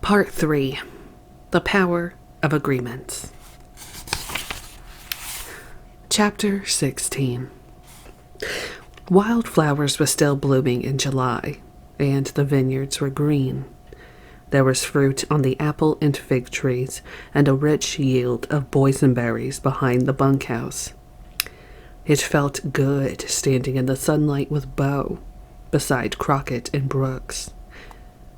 Part 3. The Power of Agreements. Chapter 16. Wildflowers were still blooming in July, and the vineyards were green. There was fruit on the apple and fig trees, and a rich yield of boysenberries behind the bunkhouse. It felt good standing in the sunlight with Beau, beside Crockett and Brooks.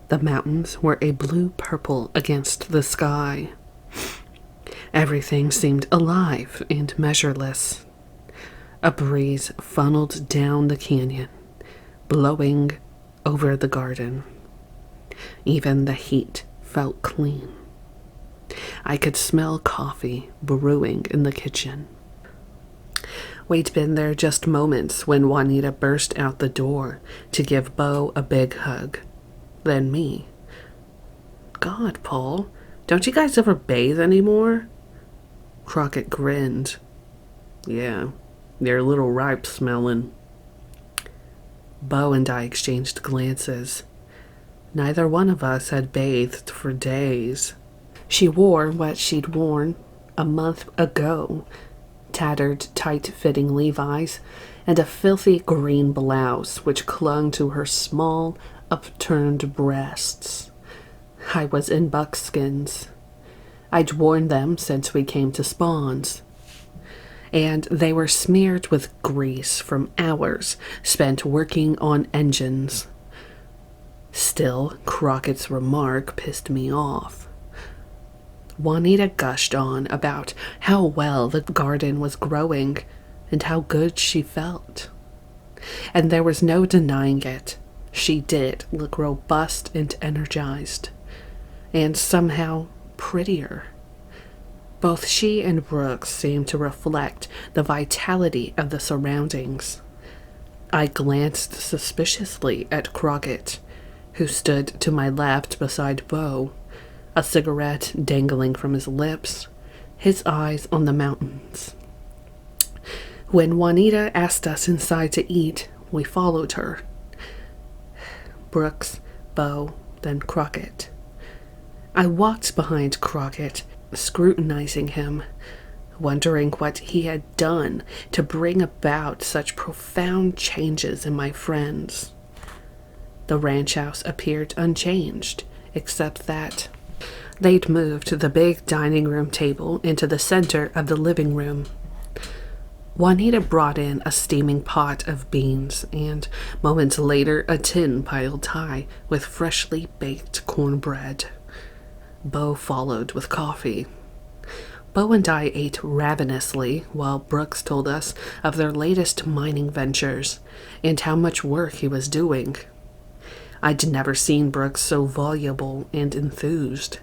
The mountains were a blue-purple against the sky. Everything seemed alive and measureless. A breeze funneled down the canyon, blowing over the garden. Even the heat felt clean. I could smell coffee brewing in the kitchen. We'd been there just moments when Juanita burst out the door to give Beau a big hug. Then me. God, Paul, don't you guys ever bathe anymore? Crockett grinned. Yeah, they're a little ripe smelling. Beau and I exchanged glances. Neither one of us had bathed for days. She wore what she'd worn a month ago, tattered, tight-fitting Levi's, and a filthy green blouse which clung to her small, upturned breasts. I was in buckskins. I'd worn them since we came to Spawn's, and they were smeared with grease from hours spent working on engines. Still, Crockett's remark pissed me off. Juanita gushed on about how well the garden was growing and how good she felt. And there was no denying it. She did look robust and energized, and somehow prettier. Both she and Brooks seemed to reflect the vitality of the surroundings. I glanced suspiciously at Crockett, who stood to my left beside Beau, a cigarette dangling from his lips, his eyes on the mountains. When Juanita asked us inside to eat, we followed her. Brooks, Beau, then Crockett. I walked behind Crockett, scrutinizing him, wondering what he had done to bring about such profound changes in my friends. The ranch house appeared unchanged, except that they'd moved the big dining room table into the center of the living room. Juanita brought in a steaming pot of beans and, moments later, a tin piled high with freshly baked cornbread. Beau followed with coffee. Beau and I ate ravenously while Brooks told us of their latest mining ventures and how much work he was doing. I'd never seen Brooks so voluble and enthused.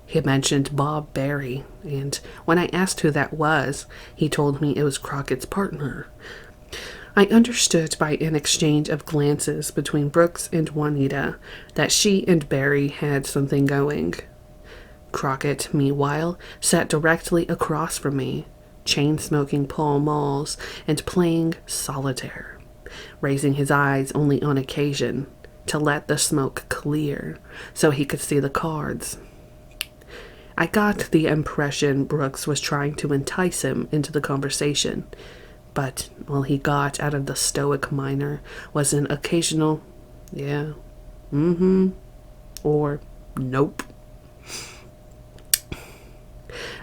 He mentioned Bob Berry, and when I asked who that was, he told me it was Crockett's partner. I understood by an exchange of glances between Brooks and Juanita that she and Berry had something going. Crockett, meanwhile, sat directly across from me, chain-smoking Pall Malls and playing solitaire, raising his eyes only on occasion to let the smoke clear so he could see the cards. I got the impression Brooks was trying to entice him into the conversation, but all he got out of the stoic miner was an occasional, yeah, or nope.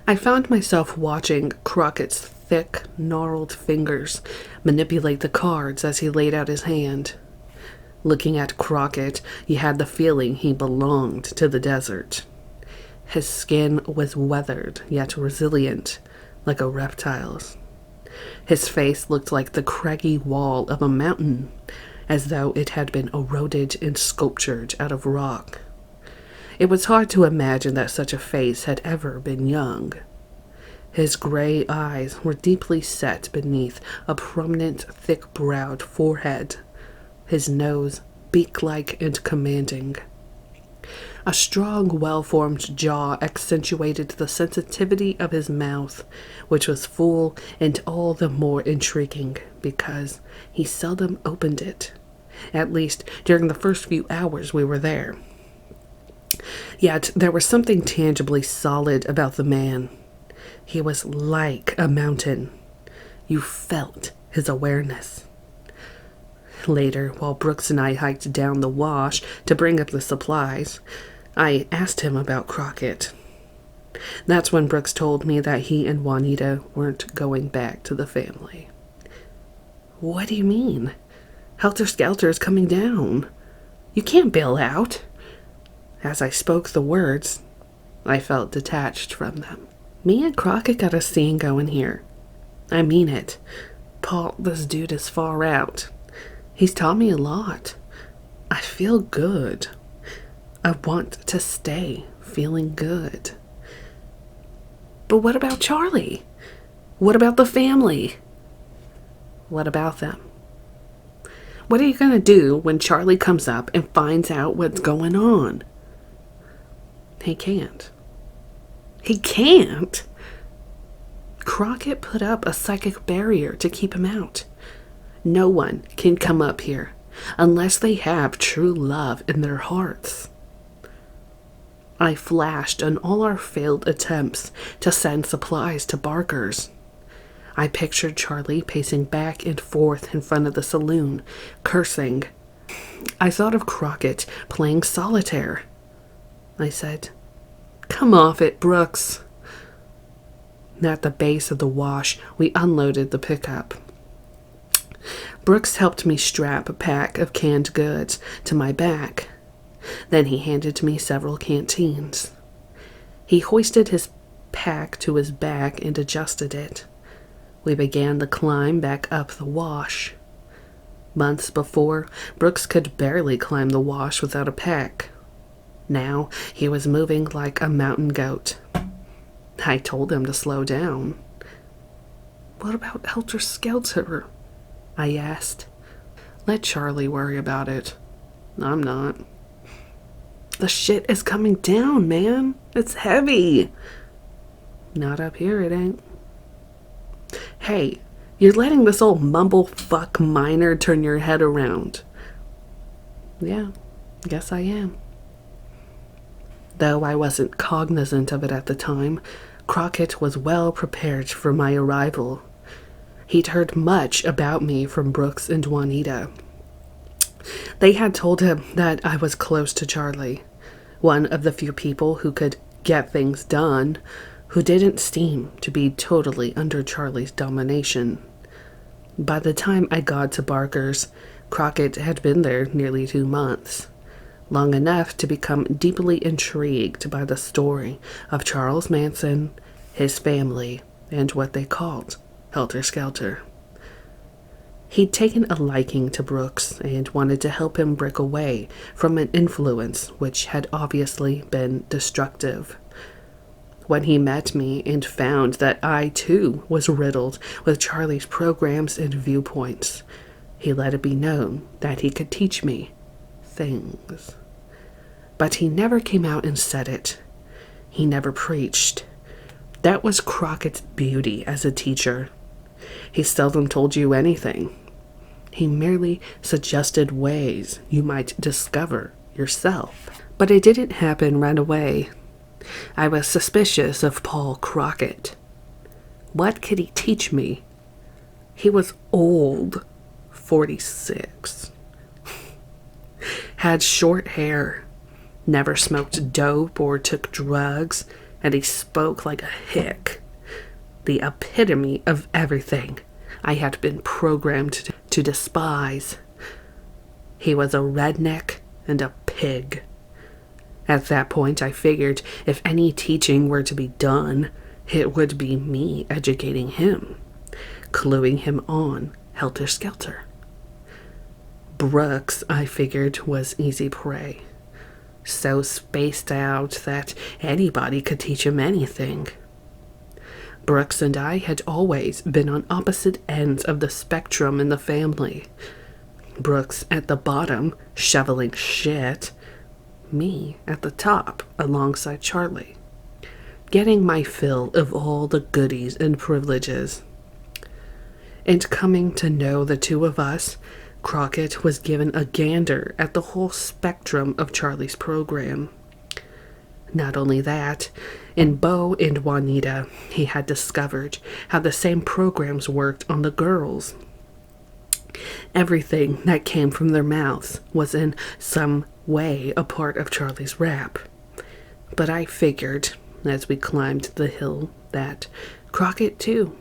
I found myself watching Crockett's thick, gnarled fingers manipulate the cards as he laid out his hand. Looking at Crockett, you had the feeling he belonged to the desert. His skin was weathered, yet resilient, like a reptile's. His face looked like the craggy wall of a mountain, as though it had been eroded and sculptured out of rock. It was hard to imagine that such a face had ever been young. His gray eyes were deeply set beneath a prominent, thick-browed forehead, his nose beak-like and commanding. A strong, well-formed jaw accentuated the sensitivity of his mouth, which was full and all the more intriguing because he seldom opened it, at least during the first few hours we were there. Yet there was something tangibly solid about the man. He was like a mountain. You felt his awareness. Later, while Brooks and I hiked down the wash to bring up the supplies, I asked him about Crockett. That's when Brooks told me that he and Juanita weren't going back to the family. What do you mean? Helter Skelter is coming down. You can't bail out. As I spoke the words, I felt detached from them. Me and Crockett got a scene going here. I mean it. Paul, this dude is far out. He's taught me a lot. I feel good. I want to stay feeling good. But what about Charlie? What about the family? What about them? What are you going to do when Charlie comes up and finds out what's going on? He can't. He can't? Crockett put up a psychic barrier to keep him out. No one can come up here unless they have true love in their hearts. I flashed on all our failed attempts to send supplies to Barker's. I pictured Charlie pacing back and forth in front of the saloon, cursing. I thought of Crockett playing solitaire. I said, "Come off it, Brooks." At the base of the wash, we unloaded the pickup. Brooks helped me strap a pack of canned goods to my back. Then he handed me several canteens. He hoisted his pack to his back and adjusted it. We began the climb back up the wash. Months before, Brooks could barely climb the wash without a pack. Now he was moving like a mountain goat. I told him to slow down. "What about Helter Skelter?" I asked. "Let Charlie worry about it. I'm not." "The shit is coming down, man. It's heavy." "Not up here, it ain't." "Hey, you're letting this old mumble-fuck miner turn your head around." "Yeah, guess I am." Though I wasn't cognizant of it at the time, Crockett was well prepared for my arrival. He'd heard much about me from Brooks and Juanita. They had told him that I was close to Charlie, one of the few people who could get things done, who didn't seem to be totally under Charlie's domination. By the time I got to Barker's, Crockett had been there nearly 2 months, long enough to become deeply intrigued by the story of Charles Manson, his family, and what they called Helter Skelter. He'd taken a liking to Brooks and wanted to help him break away from an influence which had obviously been destructive. When he met me and found that I, too, was riddled with Charlie's programs and viewpoints, he let it be known that he could teach me things. But he never came out and said it. He never preached. That was Crockett's beauty as a teacher. He seldom told you anything. He merely suggested ways you might discover yourself. But it didn't happen right away. I was suspicious of Paul Crockett. What could he teach me? He was old, 46. Had short hair, never smoked dope or took drugs, and he spoke like a hick. The epitome of everything I had been programmed to despise. He was a redneck and a pig. At that point, I figured if any teaching were to be done, it would be me educating him, cluing him on Helter Skelter. Brooks, I figured, was easy prey. So spaced out that anybody could teach him anything. Brooks and I had always been on opposite ends of the spectrum in the family. Brooks at the bottom, shoveling shit. Me at the top, alongside Charlie, getting my fill of all the goodies and privileges. And coming to know the two of us, Crockett was given a gander at the whole spectrum of Charlie's program. Not only that, in Bo and Juanita, he had discovered how the same programs worked on the girls. Everything that came from their mouths was in some way a part of Charlie's rap. But I figured, as we climbed the hill, that Crockett, too,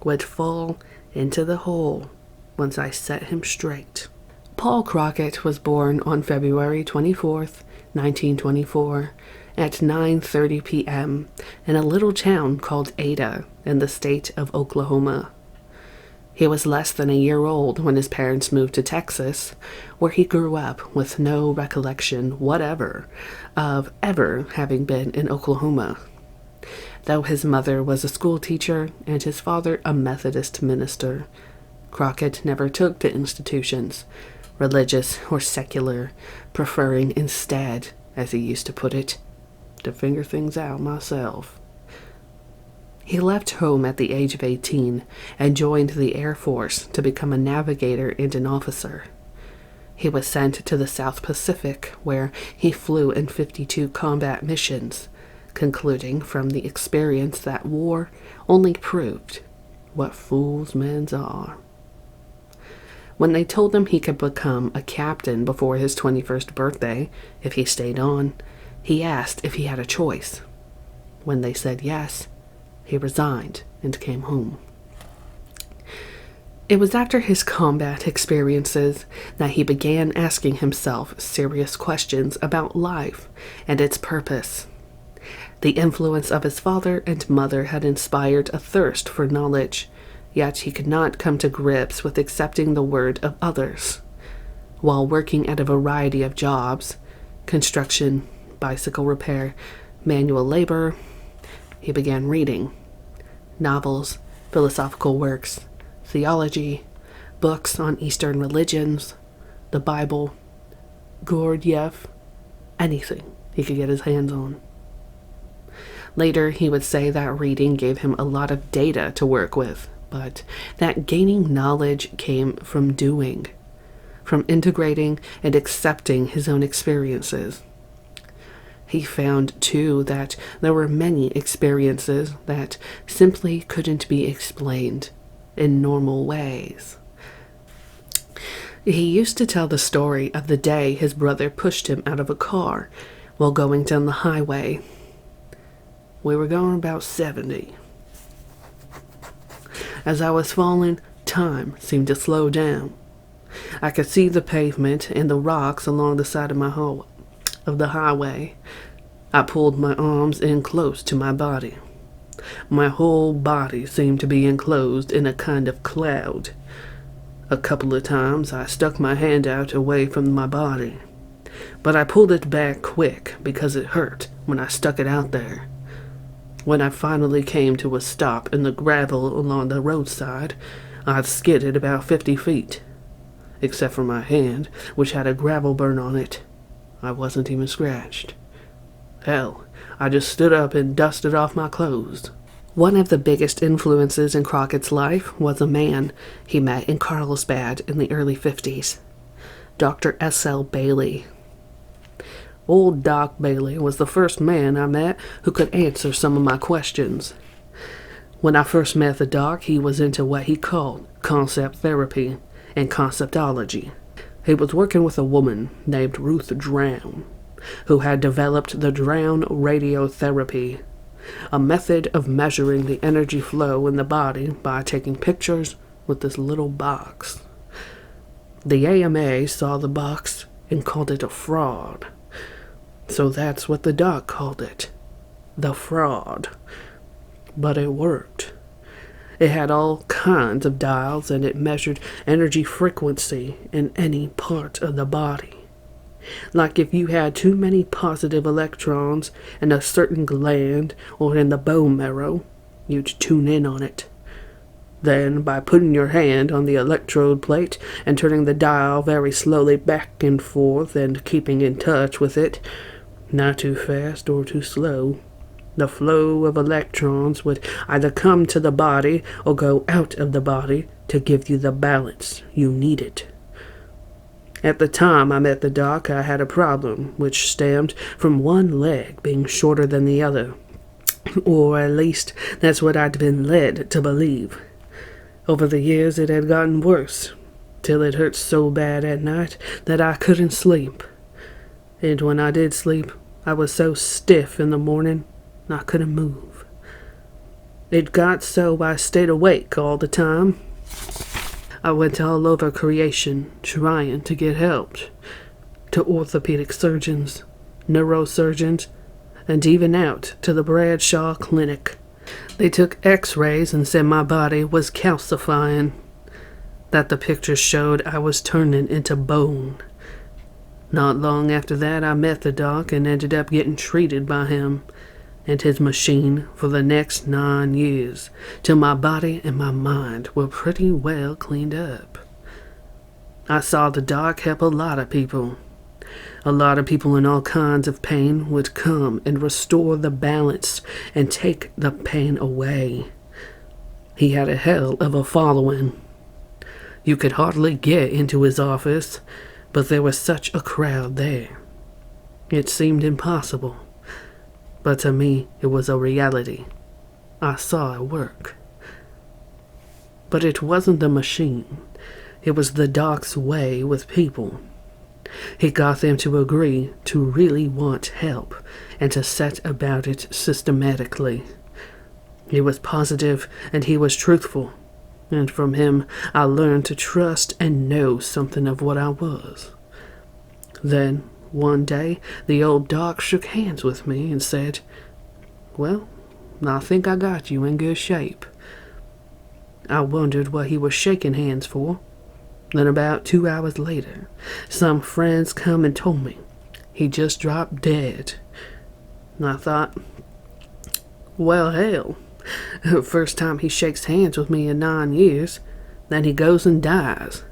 would fall into the hole once I set him straight. Paul Crockett was born on February 24th, 1924, at 9:30 p.m. in a little town called Ada in the state of Oklahoma. He was less than a year old when his parents moved to Texas, where he grew up with no recollection whatever of ever having been in Oklahoma. Though his mother was a school teacher and his father a Methodist minister, Crockett never took to institutions, religious or secular, preferring instead, as he used to put it, to figure things out myself. He left home at the age of 18 and joined the Air Force to become a navigator and an officer. He was sent to the South Pacific, where he flew in 52 combat missions, concluding from the experience that war only proved what fools men are. When they told him he could become a captain before his 21st birthday if he stayed on, he asked if he had a choice. When they said yes, he resigned and came home. It was after his combat experiences that he began asking himself serious questions about life and its purpose. The influence of his father and mother had inspired a thirst for knowledge, yet he could not come to grips with accepting the word of others. While working at a variety of jobs, construction, bicycle repair, manual labor, he began reading novels, philosophical works, theology, books on Eastern religions, the Bible, Gurdjieff, anything he could get his hands on. Later, he would say that reading gave him a lot of data to work with, but that gaining knowledge came from doing, from integrating and accepting his own experiences. He found, too, that there were many experiences that simply couldn't be explained in normal ways. He used to tell the story of the day his brother pushed him out of a car while going down the highway. We were going about 70. As I was falling, time seemed to slow down. I could see the pavement and the rocks along the side of the highway. I pulled my arms in close to my body. My whole body seemed to be enclosed in a kind of cloud. A couple of times I stuck my hand out away from my body, but I pulled it back quick because it hurt when I stuck it out there. When I finally came to a stop in the gravel along the roadside, I'd skidded about 50 feet. Except for my hand, which had a gravel burn on it. I wasn't even scratched. Hell, I just stood up and dusted off my clothes. One of the biggest influences in Crockett's life was a man he met in Carlsbad in the early 50s, Dr. S.L. Bailey. Old Doc Bailey was the first man I met who could answer some of my questions. When I first met the doc, he was into what he called concept therapy and conceptology. He was working with a woman named Ruth Drown, who had developed the Drown radiotherapy, a method of measuring the energy flow in the body by taking pictures with this little box. The AMA saw the box and called it a fraud. So that's what the doc called it, the fraud. But it worked. It had all kinds of dials and it measured energy frequency in any part of the body. Like if you had too many positive electrons in a certain gland or in the bone marrow, you'd tune in on it. Then, by putting your hand on the electrode plate and turning the dial very slowly back and forth and keeping in touch with it, not too fast or too slow, the flow of electrons would either come to the body or go out of the body to give you the balance you needed. At the time I met the doc, I had a problem which stemmed from one leg being shorter than the other. Or at least that's what I'd been led to believe. Over the years it had gotten worse, till it hurt so bad at night that I couldn't sleep. And when I did sleep, I was so stiff in the morning I couldn't move. It got so I stayed awake all the time. I went all over creation trying to get help. To orthopedic surgeons, neurosurgeons, and even out to the Bradshaw Clinic. They took x-rays and said my body was calcifying, that the pictures showed I was turning into bone. Not long after that, I met the doc and ended up getting treated by him and his machine for the next 9 years, till my body and my mind were pretty well cleaned up. I saw the doc help a lot of people. A lot of people in all kinds of pain would come and restore the balance and take the pain away. He had a hell of a following. You could hardly get into his office, but there was such a crowd there. It seemed impossible, but to me it was a reality. I saw it work. But it wasn't the machine. It was the doc's way with people. He got them to agree to really want help and to set about it systematically. He was positive and he was truthful, and from him I learned to trust and know something of what I was. Then, one day, the old doc shook hands with me and said, "Well, I think I got you in good shape." I wondered what he was shaking hands for. Then about 2 hours later, some friends come and told me he just dropped dead. And I thought, well, hell, first time he shakes hands with me in 9 years, then he goes and dies.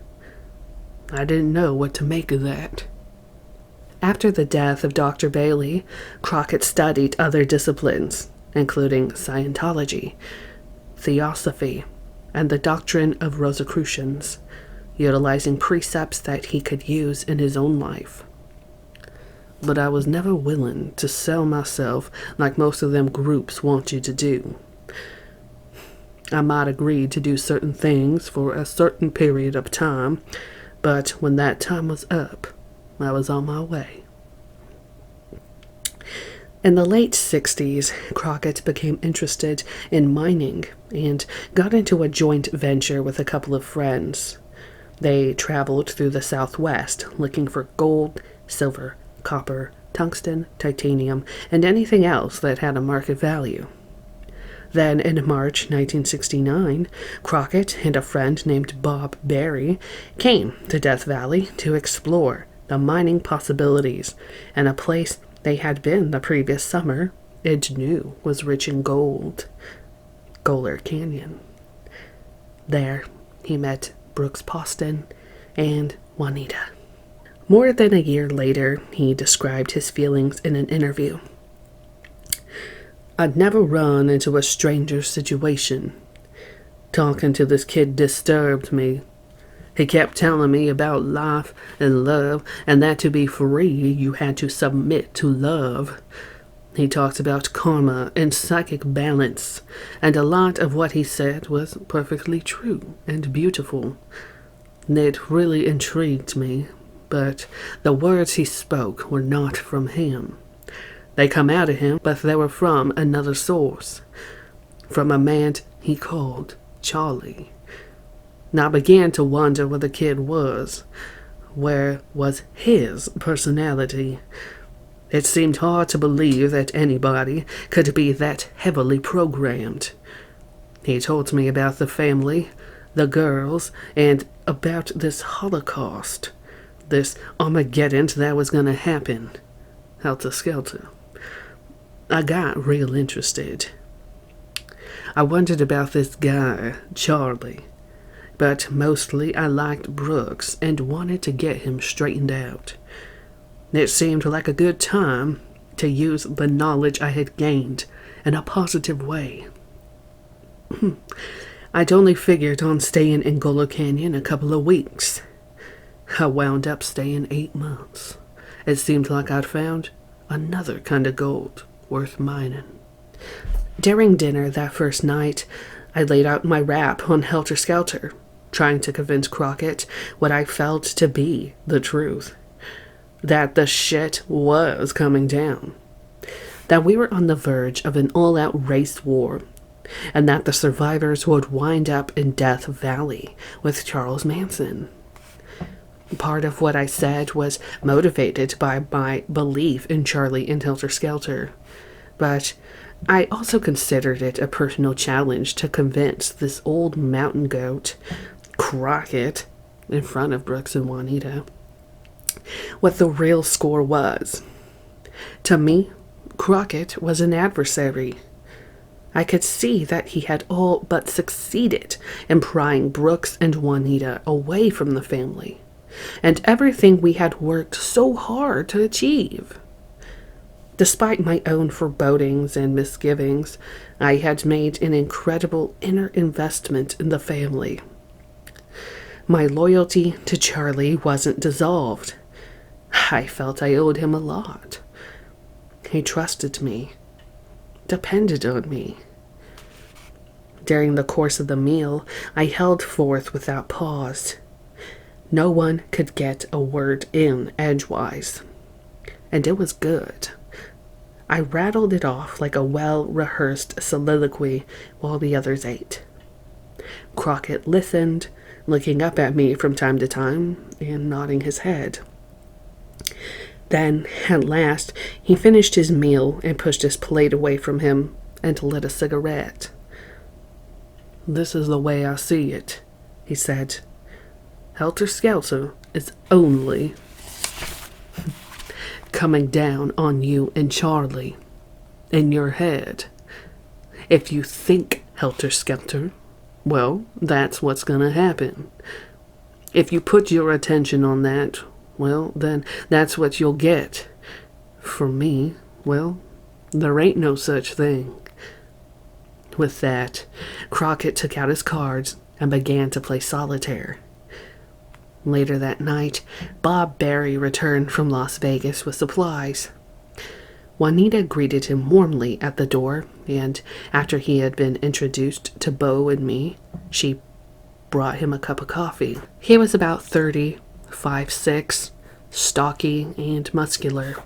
I didn't know what to make of that. After the death of Dr. Bailey, Crockett studied other disciplines, including Scientology, Theosophy, and the doctrine of Rosicrucians, utilizing precepts that he could use in his own life. But I was never willing to sell myself like most of them groups want you to do. I might agree to do certain things for a certain period of time, but when that time was up, I was on my way. In the late 60s, Crockett became interested in mining and got into a joint venture with a couple of friends. They traveled through the Southwest looking for gold, silver, copper, tungsten, titanium, and anything else that had a market value. Then, in March 1969, Crockett and a friend named Bob Berry came to Death Valley to explore the mining possibilities in a place they had been the previous summer and knew was rich in gold, Goler Canyon. There, he met Brooks Poston and Juanita. More than a year later, he described his feelings in an interview. "I'd never run into a stranger situation. Talking to this kid disturbed me. He kept telling me about life and love, and that to be free, you had to submit to love. He talked about karma and psychic balance, and a lot of what he said was perfectly true and beautiful. It really intrigued me, but the words he spoke were not from him. They come out of him, but they were from another source, from a man he called Charlie. And I began to wonder where the kid was. Where was his personality? It seemed hard to believe that anybody could be that heavily programmed. He told me about the family, the girls, and about this Holocaust, this Armageddon that was going to happen. Helter-skelter. I got real interested. I wondered about this guy, Charlie, but mostly I liked Brooks and wanted to get him straightened out. It seemed like a good time to use the knowledge I had gained in a positive way. I'd only figured on staying in Goler Canyon a couple of weeks. I wound up staying 8 months. It seemed like I'd found another kind of gold worth mining. During dinner that first night, I laid out my rap on Helter Skelter, trying to convince Crockett what I felt to be the truth. That the shit was coming down. That we were on the verge of an all-out race war, and that the survivors would wind up in Death Valley with Charles Manson. Part of what I said was motivated by my belief in Charlie and Helter Skelter, but I also considered it a personal challenge to convince this old mountain goat, Crockett, in front of Brooks and Juanita, what the real score was. To me, Crockett was an adversary. I could see that he had all but succeeded in prying Brooks and Juanita away from the family, and everything we had worked so hard to achieve. Despite my own forebodings and misgivings, I had made an incredible inner investment in the family. My loyalty to Charlie wasn't dissolved. I felt I owed him a lot. He trusted me, depended on me. During the course of the meal, I held forth without pause. No one could get a word in edgewise, and it was good. I rattled it off like a well-rehearsed soliloquy while the others ate. Crockett listened, looking up at me from time to time and nodding his head. Then, at last, he finished his meal and pushed his plate away from him and lit a cigarette. "This is the way I see it," he said. "Helter Skelter is only coming down on you and Charlie, in your head. If you think Helter Skelter, well, that's what's gonna happen. If you put your attention on that, well, then that's what you'll get. For me, well, there ain't no such thing." With that, Crockett took out his cards and began to play solitaire. Later that night, Bob Barry returned from Las Vegas with supplies. Juanita greeted him warmly at the door, and after he had been introduced to Bo and me, she brought him a cup of coffee. He was about 30, 5'6", stocky and muscular.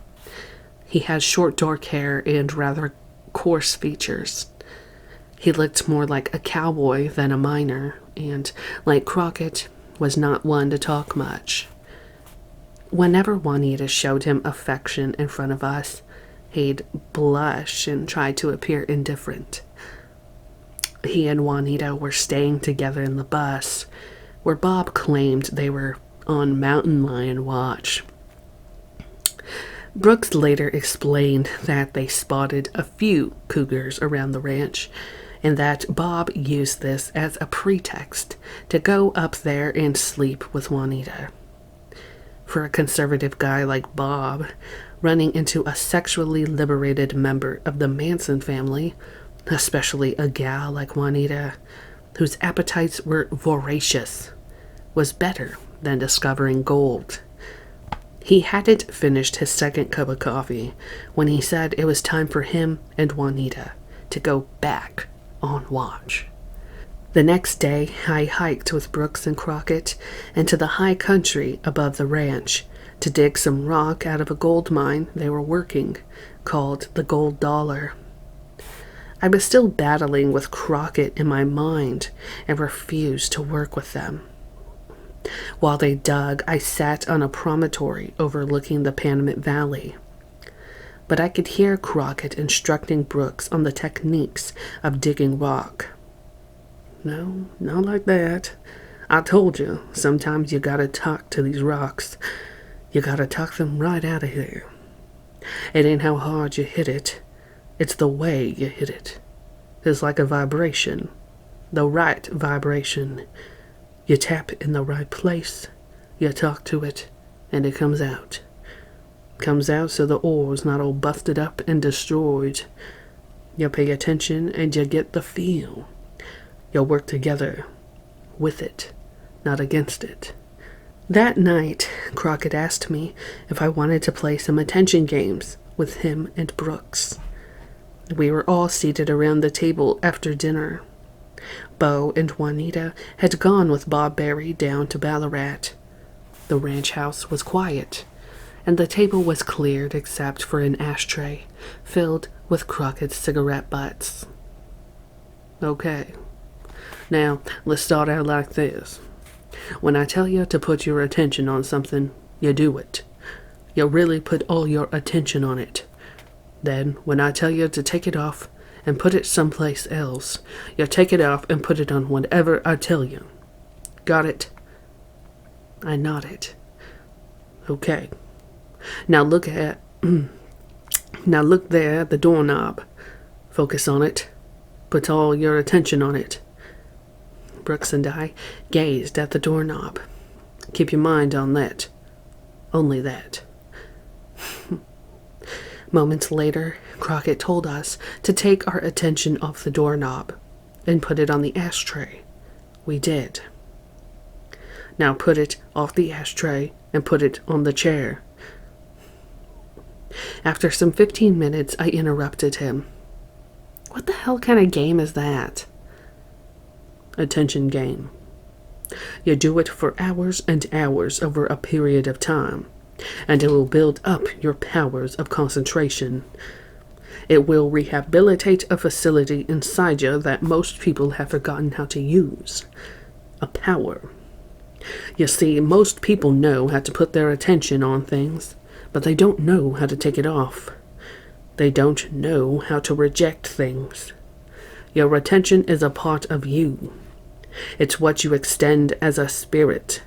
He had short dark hair and rather coarse features. He looked more like a cowboy than a miner, and, like Crockett, was not one to talk much. Whenever Juanita showed him affection in front of us, he'd blush and try to appear indifferent. He and Juanita were staying together in the bus, where Bob claimed they were on mountain lion watch. Brooks later explained that they spotted a few cougars around the ranch, and that Bob used this as a pretext to go up there and sleep with Juanita. For a conservative guy like Bob, running into a sexually liberated member of the Manson family, especially a gal like Juanita, whose appetites were voracious, was better than discovering gold. He hadn't finished his second cup of coffee when he said it was time for him and Juanita to go back on watch. The next day, I hiked with Brooks and Crockett into the high country above the ranch to dig some rock out of a gold mine they were working, called the Gold Dollar. I was still battling with Crockett in my mind and refused to work with them. While they dug, I sat on a promontory overlooking the Panamint Valley. But I could hear Crockett instructing Brooks on the techniques of digging rock. "No, not like that. I told you, sometimes you gotta talk to these rocks. You gotta talk them right out of here. It ain't how hard you hit it, it's the way you hit it. It's like a vibration, the right vibration. You tap in the right place, you talk to it, and it comes out. Comes out so the ore's not all busted up and destroyed. You pay attention and you get the feel. You work together with it, not against it. That night, Crockett asked me if I wanted to play some attention games with him and Brooks. We were all seated around the table after dinner. Bo and Juanita had gone with Bob Berry down to Ballarat. The ranch house was quiet, and the table was cleared except for an ashtray filled with Crockett's cigarette butts. Okay, now let's start out like this. When I tell you to put your attention on something, you do it. You really put all your attention on it. Then, when I tell you to take it off and put it someplace else, you take it off and put it on whatever I tell you. Got it? I nodded. Okay. Now look there at the doorknob. Focus on it. Put all your attention on it. Brooks and I gazed at the doorknob. Keep your mind on that. Only that. Moments later, Crockett told us to take our attention off the doorknob and put it on the ashtray. We did. Now put it off the ashtray and put it on the chair. After some 15 minutes, I interrupted him. What the hell kind of game is that? Attention game. You do it for hours and hours over a period of time, and it will build up your powers of concentration. It will rehabilitate a facility inside you that most people have forgotten how to use. A power. You see, most people know how to put their attention on things, but they don't know how to take it off. They don't know how to reject things. Your attention is a part of you. It's what you extend as a spirit.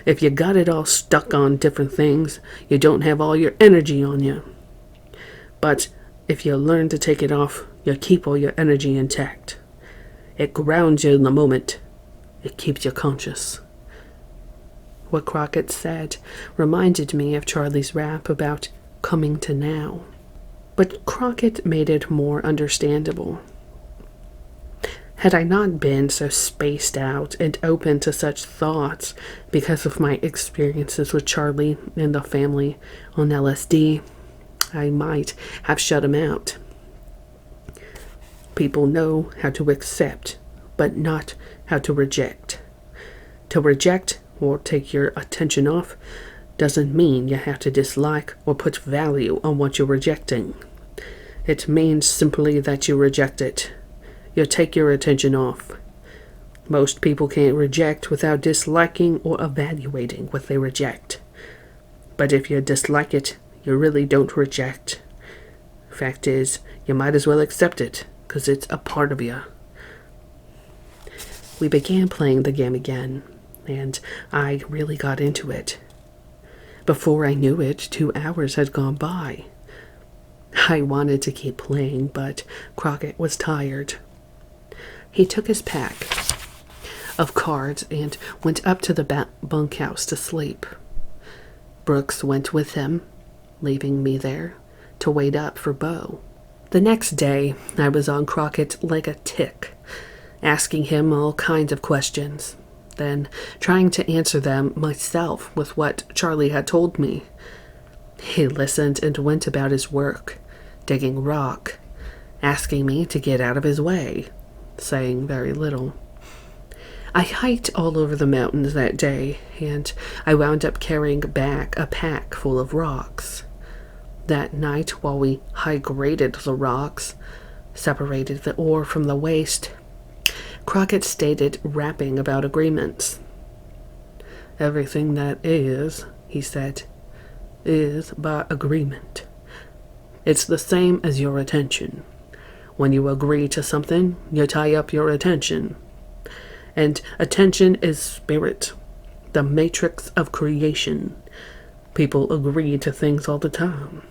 If you got it all stuck on different things, you don't have all your energy on you. But if you learn to take it off, you keep all your energy intact. It grounds you in the moment. It keeps you conscious. What Crockett said reminded me of Charlie's rap about coming to now. But Crockett made it more understandable. Had I not been so spaced out and open to such thoughts because of my experiences with Charlie and the family on LSD, I might have shut him out. People know how to accept, but not how to reject. To reject or take your attention off doesn't mean you have to dislike or put value on what you're rejecting. It means simply that you reject it. You take your attention off. Most people can't reject without disliking or evaluating what they reject. But if you dislike it, you really don't reject. Fact is, you might as well accept it, because it's a part of you. We began playing the game again, and I really got into it. Before I knew it, 2 hours had gone by. I wanted to keep playing, but Crockett was tired. He took his pack of cards and went up to the bunkhouse to sleep. Brooks went with him, leaving me there to wait up for Bo. The next day, I was on Crockett like a tick, asking him all kinds of questions, then trying to answer them myself with what Charlie had told me. He listened and went about his work, digging rock, asking me to get out of his way, saying very little. I hiked all over the mountains that day, and I wound up carrying back a pack full of rocks. That night, while we high-graded the rocks, separated the ore from the waste, Crockett stated rapping about agreements. Everything that is, he said, is by agreement. It's the same as your attention. When you agree to something, you tie up your attention. And attention is spirit, the matrix of creation. People agree to things all the time.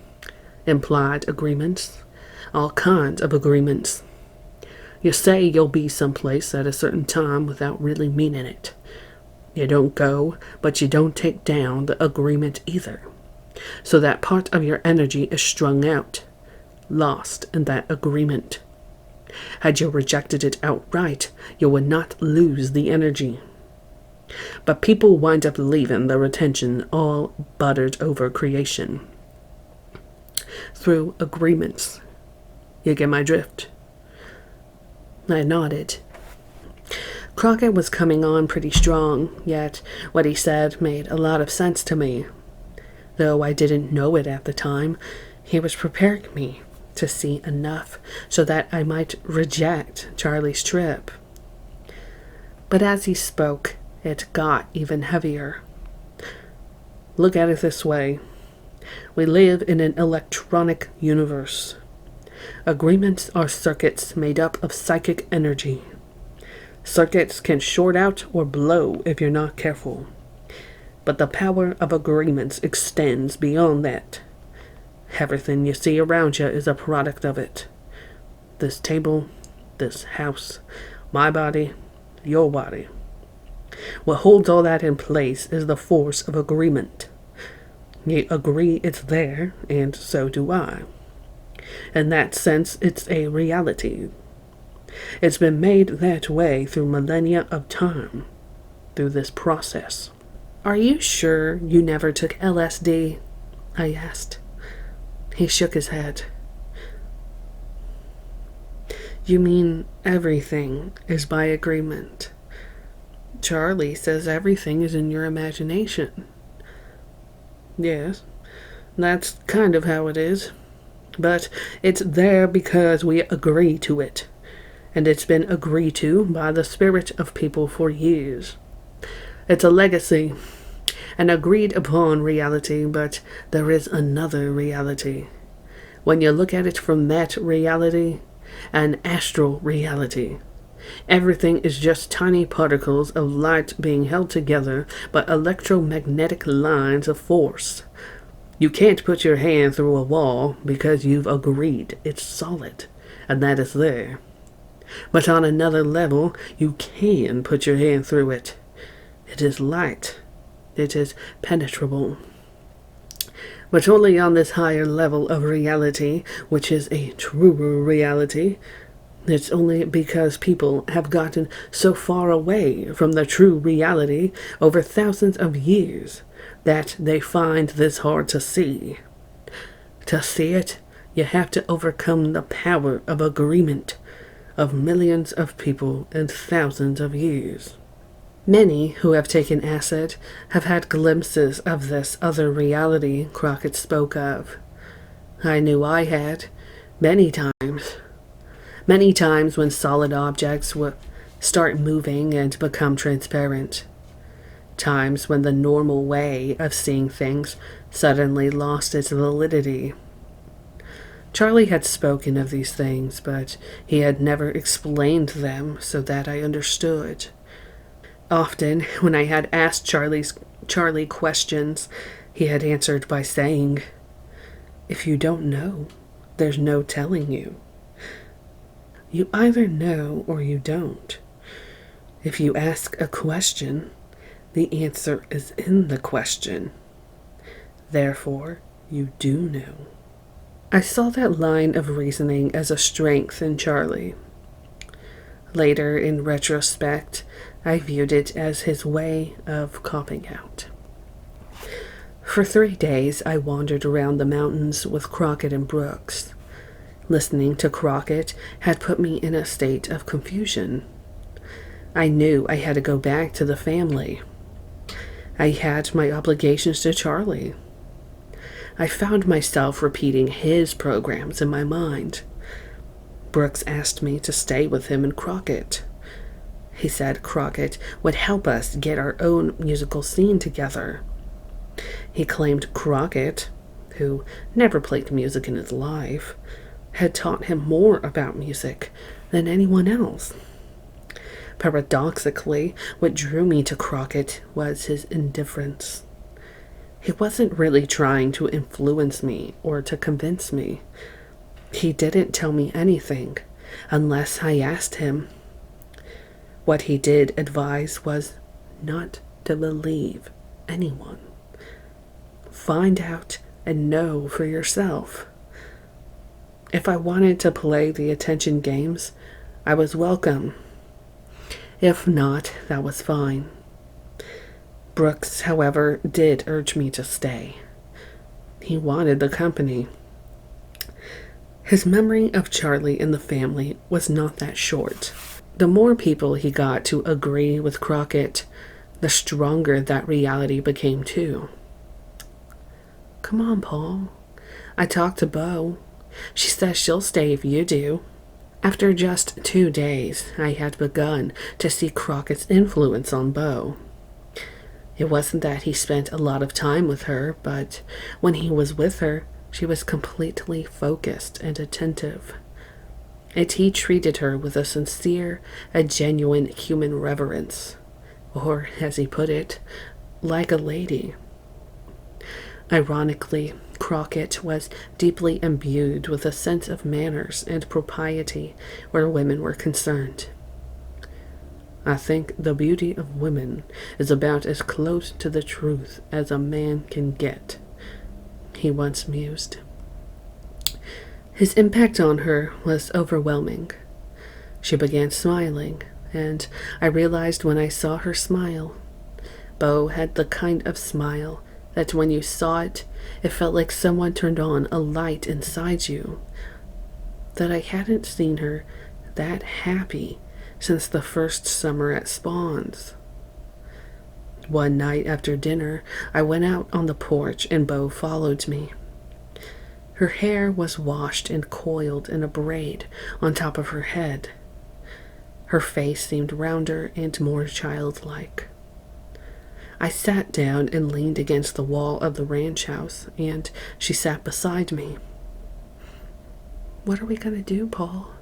Implied agreements, all kinds of agreements. You say you'll be someplace at a certain time without really meaning it. You don't go, but you don't take down the agreement either. So that part of your energy is strung out, lost in that agreement. Had you rejected it outright, you would not lose the energy. But people wind up leaving their attention all buttered over creation through agreements. You get my drift? I nodded. Crockett was coming on pretty strong, yet what he said made a lot of sense to me. Though I didn't know it at the time, he was preparing me to see enough so that I might reject Charlie's trip. But as he spoke, it got even heavier. Look at it this way. We live in an electronic universe. Agreements are circuits made up of psychic energy. Circuits can short out or blow if you're not careful. But the power of agreements extends beyond that. Everything you see around you is a product of it. This table, this house, my body, your body. What holds all that in place is the force of agreement. You agree it's there, and so do I. In that sense, it's a reality. It's been made that way through millennia of time, through this process. Are you sure you never took LSD? I asked. He shook his head. You mean everything is by agreement? Charlie says everything is in your imagination. Yes, that's kind of how it is. But it's there because we agree to it. And it's been agreed to by the spirit of people for years. It's a legacy, an agreed upon reality, but there is another reality. When you look at it from that reality, an astral reality, everything is just tiny particles of light being held together by electromagnetic lines of force. You can't put your hand through a wall because you've agreed it's solid, and that is there. But on another level, you can put your hand through it. It is light. It is penetrable. But only on this higher level of reality, which is a truer reality. It's only because people have gotten so far away from the true reality over thousands of years that they find this hard to see. To see it, you have to overcome the power of agreement of millions of people in thousands of years. Many who have taken acid have had glimpses of this other reality Crockett spoke of. I knew I had, many times. Many times when solid objects would start moving and become transparent. Times when the normal way of seeing things suddenly lost its validity. Charlie had spoken of these things, but he had never explained them so that I understood. Often, when I had asked Charlie questions, he had answered by saying, "If you don't know, there's no telling you. You either know or you don't. If you ask a question, the answer is in the question. Therefore, you do know." I saw that line of reasoning as a strength in Charlie. Later, in retrospect, I viewed it as his way of copping out. For 3 days, I wandered around the mountains with Crockett and Brooks. Listening to Crockett had put me in a state of confusion. I knew I had to go back to the family. I had my obligations to Charlie. I found myself repeating his programs in my mind. Brooks asked me to stay with him in Crockett. He said Crockett would help us get our own musical scene together. He claimed Crockett, who never played music in his life, had taught him more about music than anyone else. Paradoxically, what drew me to Crockett was his indifference. He wasn't really trying to influence me or to convince me. He didn't tell me anything unless I asked him. What he did advise was not to believe anyone. Find out and know for yourself. If I wanted to play the attention games, I was welcome. If not, that was fine. Brooks, however, did urge me to stay. He wanted the company. His memory of Charlie and the family was not that short. The more people he got to agree with Crockett, the stronger that reality became too. Come on, Paul. I talked to Bo. She says she'll stay if you do. After just 2 days, I had begun to see Crockett's influence on Bo. It wasn't that he spent a lot of time with her, but when he was with her, she was completely focused and attentive. And he treated her with a sincere, a genuine human reverence, or, as he put it, like a lady. Ironically, Crockett was deeply imbued with a sense of manners and propriety where women were concerned. I think the beauty of women is about as close to the truth as a man can get, he once mused. His impact on her was overwhelming. She began smiling, and I realized when I saw her smile, Bo had the kind of smile that when you saw it, it felt like someone turned on a light inside you, that I hadn't seen her that happy since the first summer at Spawn's. One night after dinner, I went out on the porch and Bo followed me. Her hair was washed and coiled in a braid on top of her head. Her face seemed rounder and more childlike. I sat down and leaned against the wall of the ranch house, and she sat beside me. What are we going to do, Paul?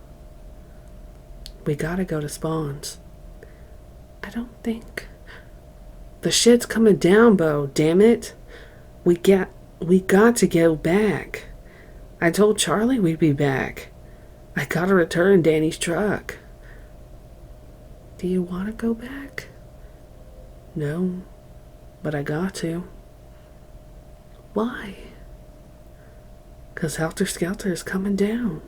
We gotta go to Spawn's. I don't think. The shit's coming down, Bo, damn it. We got to go back. I told Charlie we'd be back. I gotta return Danny's truck. Do you want to go back? No, but I got to. Why? 'Cause Helter Skelter is coming down.